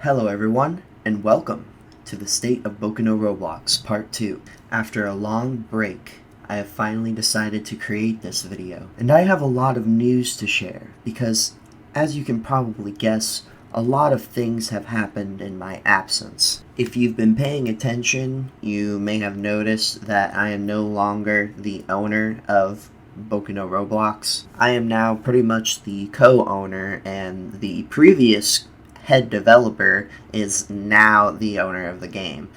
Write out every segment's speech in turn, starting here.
Hello everyone, and welcome to the State of Boku no Roblox Part 2. After a long break, I have finally decided to create this video. And I have a lot of news to share, because as you can probably guess, a lot of things have happened in my absence. If you've been paying attention, you may have noticed that I am no longer the owner of Boku no Roblox. I am now pretty much the co-owner, and the previous head developer is now the owner of the game.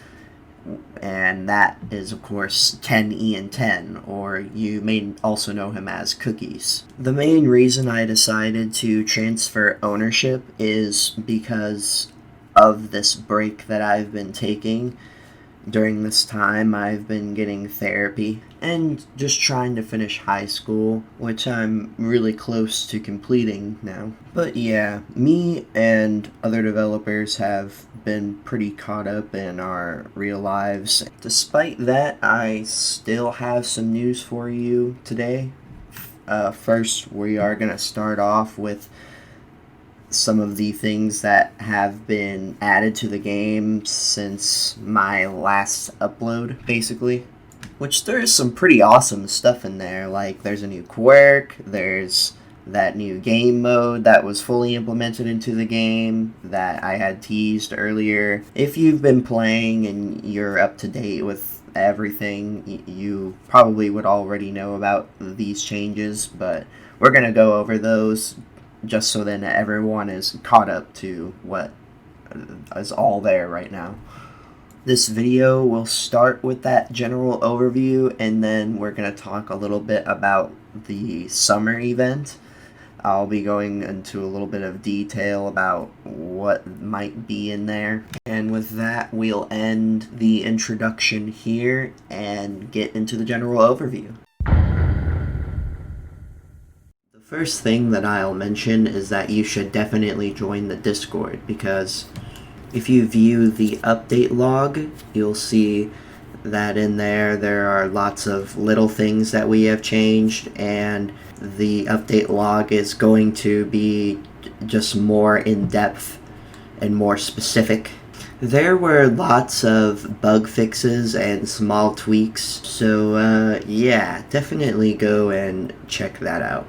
And that is, of course, 10Ian10, or you may also know him as Cookies. The main reason I decided to transfer ownership is because of this break that I've been taking. During this time, I've been getting therapy and just trying to finish high school, which I'm really close to completing now. But yeah, me and other developers have been pretty caught up in our real lives. Despite that, I still have some news for you today. First, we are going to start off with some of the things that have been added to the game since my last upload, basically. Which there is some pretty awesome stuff in there, like there's a new quirk, there's that new game mode that was fully implemented into the game that I had teased earlier. If you've been playing and you're up to date with everything, you probably would already know about these changes, but we're going to go over those just so then everyone is caught up to what is all there right now. This video will start with that general overview, and then we're going to talk a little bit about the summer event. I'll be going into a little bit of detail about what might be in there. And with that, we'll end the introduction here and get into the general overview. First thing that I'll mention is that you should definitely join the Discord, because if you view the update log, you'll see that in there are lots of little things that we have changed, and the update log is going to be just more in-depth and more specific. There were lots of bug fixes and small tweaks, so yeah, definitely go and check that out.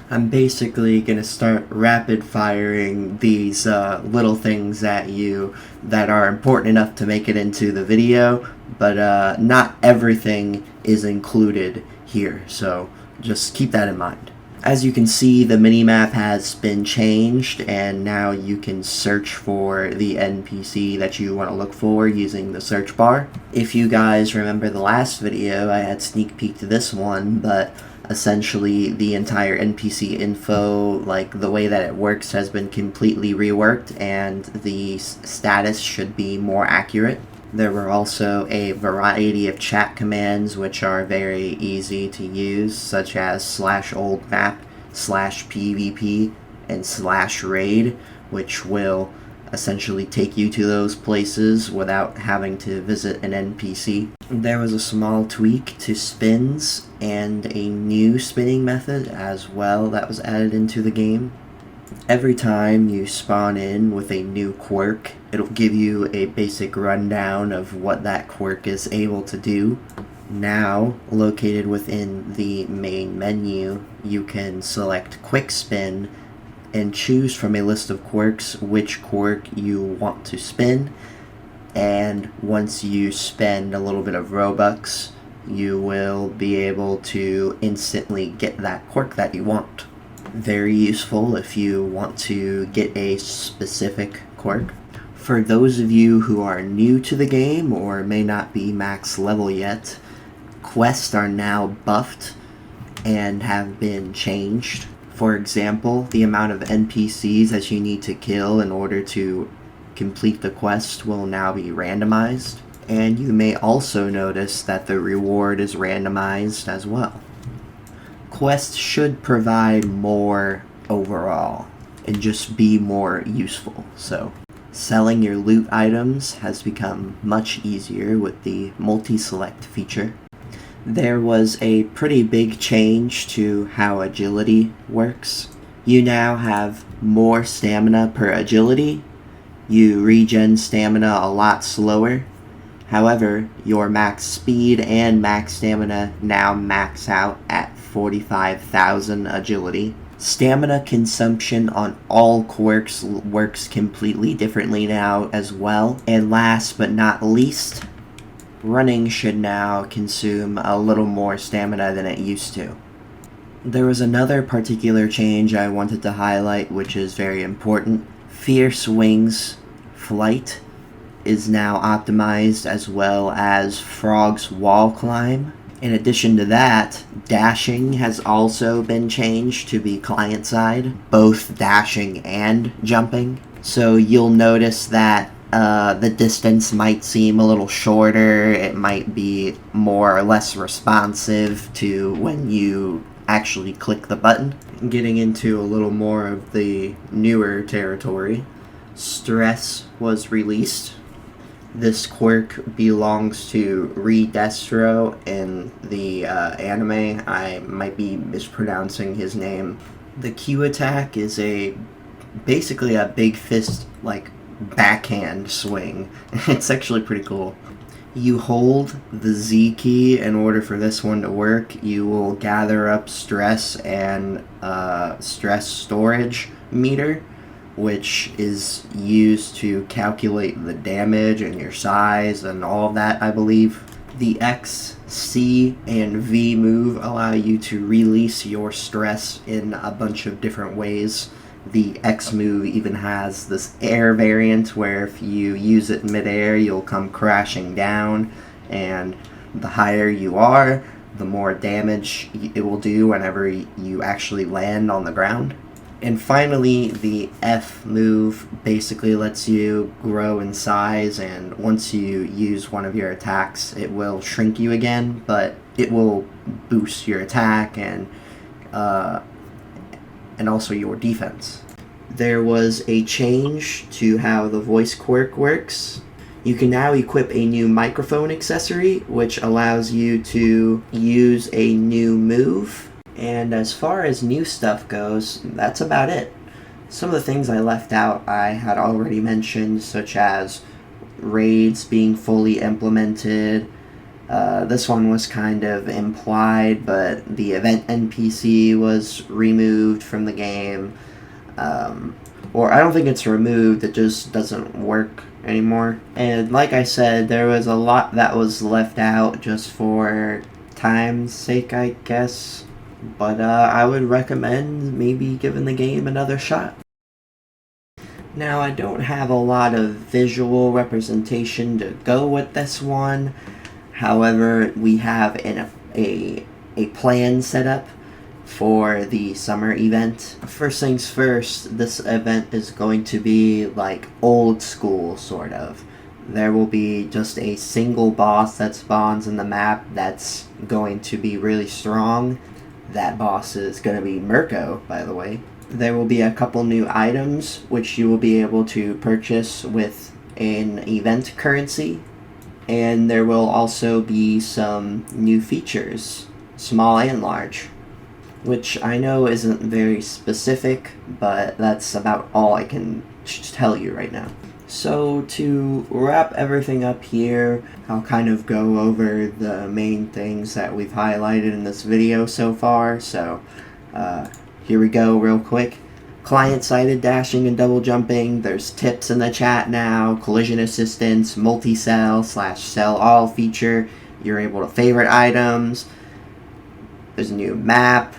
I'm basically going to start rapid firing these little things at you that are important enough to make it into the video, but not everything is included here, so just keep that in mind. As you can see, the minimap has been changed, and now you can search for the NPC that you want to look for using the search bar. If you guys remember the last video, I had sneak peeked this one, but essentially the entire NPC info, like the way that it works, has been completely reworked, and the status should be more accurate. There were also a variety of chat commands which are very easy to use, such as /oldmap, /pvp, and /raid, which will essentially take you to those places without having to visit an NPC. There was a small tweak to spins and a new spinning method as well that was added into the game. Every time you spawn in with a new quirk, it'll give you a basic rundown of what that quirk is able to do. Now, located within the main menu, you can select Quick Spin and choose from a list of quirks which quirk you want to spin, and once you spend a little bit of Robux, you will be able to instantly get that quirk that you want. Very useful if you want to get a specific quirk. For those of you who are new to the game or may not be max level yet, quests are now buffed and have been changed. For example, the amount of NPCs that you need to kill in order to complete the quest will now be randomized, and you may also notice that the reward is randomized as well. Quests should provide more overall and just be more useful, so selling your loot items has become much easier with the multi-select feature. There was a pretty big change to how agility works. You now have more stamina per agility, you regen stamina a lot slower. However, your max speed and max stamina now max out at 45,000 agility. Stamina consumption on all quirks works completely differently now as well. And last but not least, running should now consume a little more stamina than it used to. There was another particular change I wanted to highlight, which is very important. Fierce Wings Flight is now optimized, as well as Frog's Wall Climb. In addition to that, dashing has also been changed to be client-side, both dashing and jumping. So you'll notice that the distance might seem a little shorter, it might be more or less responsive to when you actually click the button. Getting into a little more of the newer territory, Stress was released. This quirk belongs to Redestro in the anime. I might be mispronouncing his name. The Q attack is basically a big fist, like, backhand swing. It's actually pretty cool. You hold the Z key in order for this one to work. You will gather up stress and stress storage meter, which is used to calculate the damage and your size and all of that, I believe. The X, C, and V move allow you to release your stress in a bunch of different ways. The X move even has this air variant where if you use it midair, you'll come crashing down, and the higher you are, the more damage it will do whenever you actually land on the ground. And finally, the F move basically lets you grow in size, and once you use one of your attacks, it will shrink you again, but it will boost your attack and also your defense. There was a change to how the voice quirk works. You can now equip a new microphone accessory, which allows you to use a new move. And as far as new stuff goes, that's about it. Some of the things I left out I had already mentioned, such as raids being fully implemented. This one was kind of implied, but the event NPC was removed from the game. Or I don't think it's removed, it just doesn't work anymore. And like I said, there was a lot that was left out just for time's sake, I guess. But I would recommend maybe giving the game another shot. Now, I don't have a lot of visual representation to go with this one. However, we have a plan set up for the summer event. First things first, this event is going to be like old school, sort of. There will be just a single boss that spawns in the map that's going to be really strong. That boss is going to be Mirko, by the way. There will be a couple new items which you will be able to purchase with an event currency. And there will also be some new features, small and large, which I know isn't very specific, but that's about all I can tell you right now. So to wrap everything up here, I'll kind of go over the main things that we've highlighted in this video so far. So here we go real quick. Client-sided dashing and double jumping. There's tips in the chat now, collision assistance, multi-sell / sell all feature. You're able to favorite items. There's a new map.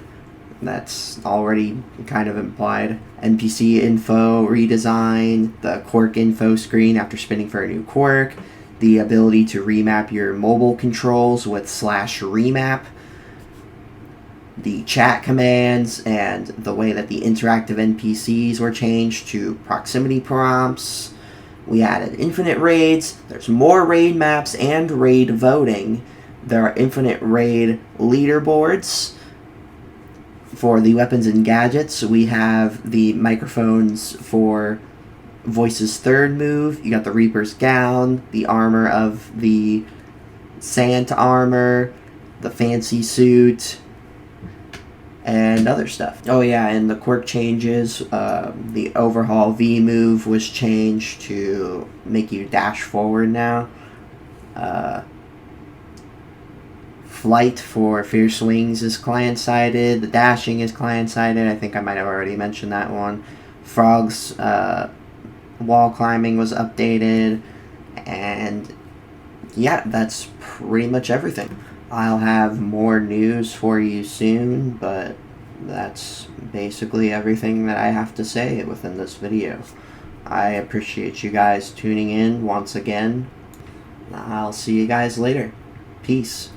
That's already kind of implied. NPC info redesign, the quirk info screen after spinning for a new quirk, the ability to remap your mobile controls with /remap, the chat commands, and the way that the interactive NPCs were changed to proximity prompts. We added infinite raids. There's more raid maps and raid voting. There are infinite raid leaderboards. For the weapons and gadgets, we have the microphones for Voice's third move. You got the Reaper's gown, the armor of the Sant armor, the fancy suit, and other stuff. Oh yeah, and the quirk changes. The overhaul V move was changed to make you dash forward now. Flight for Fierce Wings is client-sided. The dashing is client-sided. I think I might have already mentioned that one. Frog's wall climbing was updated. And yeah, that's pretty much everything. I'll have more news for you soon, but that's basically everything that I have to say within this video. I appreciate you guys tuning in once again. I'll see you guys later. Peace.